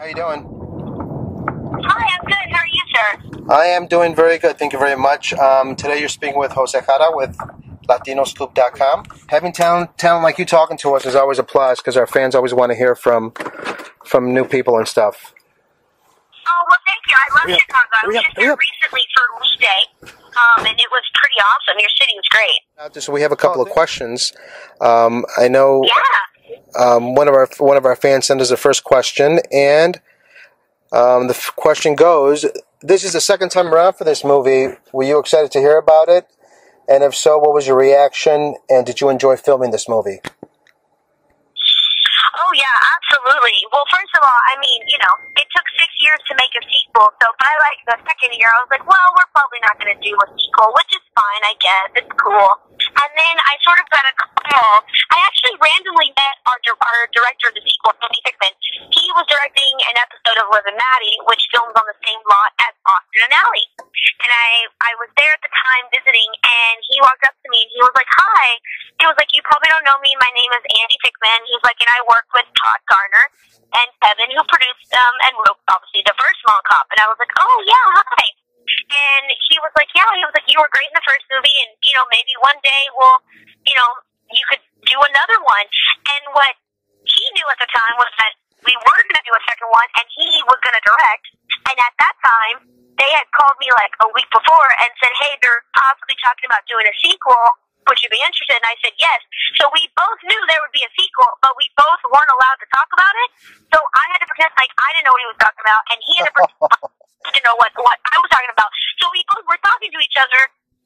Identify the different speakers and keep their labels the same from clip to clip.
Speaker 1: How you doing?
Speaker 2: Hi, I'm good. How are you, sir?
Speaker 1: I am doing very good. Thank you very much. Today you're speaking with Jose Jara with LatinoScoop.com. Having talent like you talking to us is always a plus because our fans always want to hear from new people and stuff.
Speaker 2: Oh, well, thank you. I love Chicago. I was just there recently for Lee Day, and it was pretty awesome. Your city was great.
Speaker 1: So we have a couple of questions. I know one of our fans sent us the first question, and the question goes, this is the second time around for this movie. Were you excited to hear about it? And if so, what was your reaction? And did you enjoy filming this movie?
Speaker 2: Oh, yeah, absolutely. Well, first of all, I mean, it took 6 years to make a sequel, so by, the second year, I was like, well, we're probably not going to do a sequel, which is fine, I guess. It's cool. And then I sort of got a call. I actually randomly met our director of the sequel, Andy Fickman. He was directing an episode of Liv and Maddie, which films on the same lot as Austin and Allie. And I was there at the time visiting, and he walked up to me, and he was like, hi. He was like, you probably don't know me. My name is Andy Fickman. He was like, and I work with Todd Garner and Kevin, who produced and wrote, obviously, the first Mall Cop. And I was like, oh, yeah, hi. And he was like, yeah, you were great in the first movie, and, maybe one day you could do another one. And what he knew at the time was that we were going to do a second one, and he was going to direct. And at that time, they had called me a week before and said, hey, they're possibly talking about doing a sequel. Would you be interested? And I said yes. So we both knew there would be a sequel, but we both weren't allowed to talk about it. So I had to pretend like I didn't know what he was talking about, and he had to pretend to know what I was talking about. So we both were talking to each other,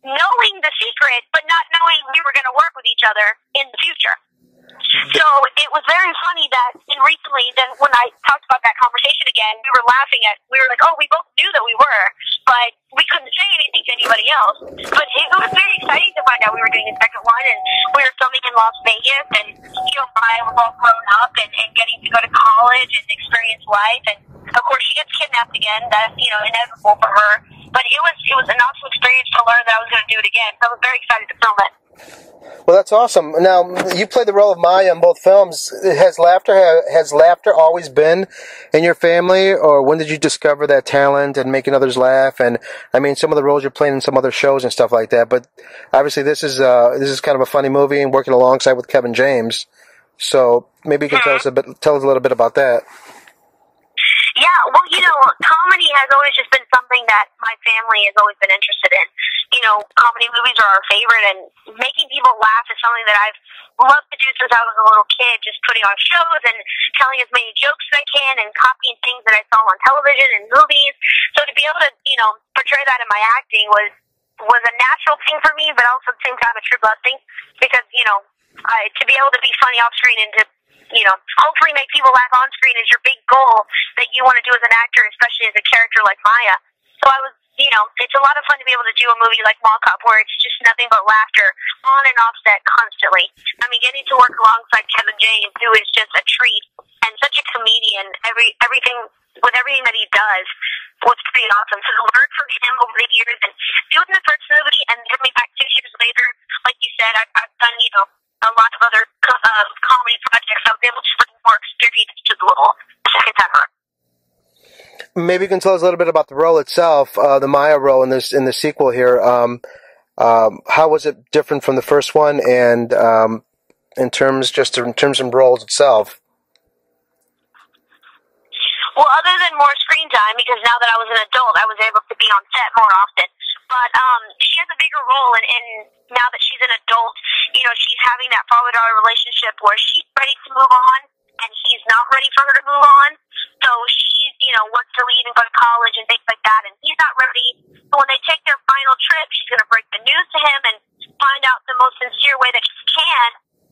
Speaker 2: knowing the secret, but not knowing we were going to work with each other in the future. So it was very funny that recently, then when I talked about that conversation again, we were like, oh, we both knew that we were, but we couldn't say anything to anybody else. But it was very exciting to find out we were doing a second one, and we were filming in Las Vegas, and Maya was all grown up and getting to go to college and experience life, and of course she gets kidnapped again. That's inevitable for her. But it was an awesome experience to learn that I was going to do it again. So I was very excited to film it.
Speaker 1: Well, that's awesome. Now, you played the role of Maya in both films. Has laughter always been in your family, or when did you discover that talent and making others laugh? And I mean, some of the roles you're playing in some other shows and stuff like that. But obviously, this is kind of a funny movie and working alongside with Kevin James. So maybe you can tell us a little bit about that.
Speaker 2: Yeah, well, comedy has always just been something that my family has always been interested in. Comedy movies are our favorite, and making people laugh is something that I've loved to do since I was a little kid, just putting on shows and telling as many jokes as I can and copying things that I saw on television and movies. So to be able to, portray that in my acting was a natural thing for me, but also at the same time a true blessing because, to be able to be funny off screen and to hopefully make people laugh on screen is your big goal that you want to do as an actor, especially as a character like Maya. So I was, it's a lot of fun to be able to do a movie like Mall Cop where it's just nothing but laughter on and off set constantly. I mean, getting to work alongside Kevin James, who is just a treat and such a comedian, everything that he does was pretty awesome. So to learn from him over the years and doing the first movie and coming back 6 years later, like you said, I've done, a lot of other comedy projects. I was able to bring more experience to the role the second time around.
Speaker 1: Maybe you can tell us a little bit about the role itself, the Maya role in the sequel here. How was it different from the first one, and in terms of roles itself?
Speaker 2: Well, other than more screen time, because now that I was an adult, I was able to be on set more often. But she has a bigger role, and now that she's an adult, she's having that father-daughter relationship where she's ready to move on, and he's not ready for her to move on. So she's, wants to leave and go to college and things like that, and he's not ready. So when they take their final trip, she's going to break the news to him and find out the most sincere way that she can.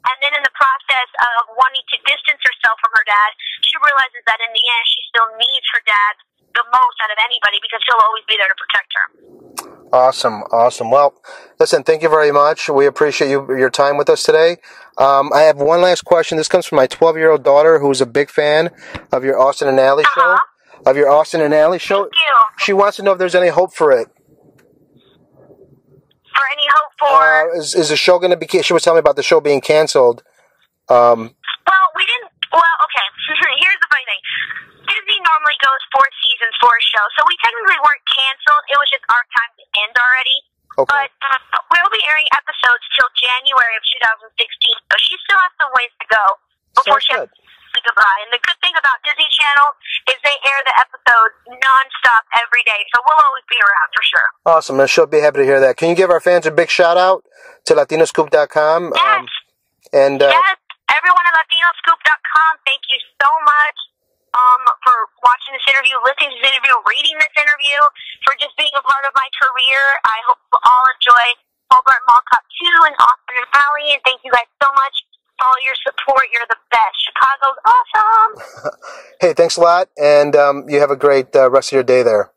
Speaker 2: And then in the process of wanting to distance herself from her dad, she realizes that in the end, she still needs her dad the most out of anybody because he'll always be there to protect her.
Speaker 1: Awesome. Well, listen, thank you very much. We appreciate your time with us today. I have one last question. This comes from my 12-year-old daughter, who's a big fan of your Austin and Allie show. Thank you. She wants to know if there's any hope for it.
Speaker 2: For any hope for?
Speaker 1: Is the show going to be? She was telling me about the show being canceled.
Speaker 2: Well, we didn't. Well, okay. Here's the funny thing. Disney normally normally goes 4 seasons for a show. So we technically weren't canceled. It was just our time to end already.
Speaker 1: Okay.
Speaker 2: But we'll be airing episodes till January of 2016. So she still has some ways to go before she has to say goodbye. And the good thing about Disney Channel is they air the episodes nonstop every day. So we'll always be around for sure.
Speaker 1: Awesome. And she'll be happy to hear that. Can you give our fans a big shout out to LatinoScoop.com?
Speaker 2: Yes. Yes. Everyone at LatinoScoop.com, thank you so much for watching this interview, listening to this interview, reading this interview, for just being a part of my career. I hope you all enjoy Hobart Mall Cop 2 and Austin and Alley, and thank you guys so much for all your support. You're the best. Chicago's awesome.
Speaker 1: Hey, thanks a lot, and you have a great rest of your day there.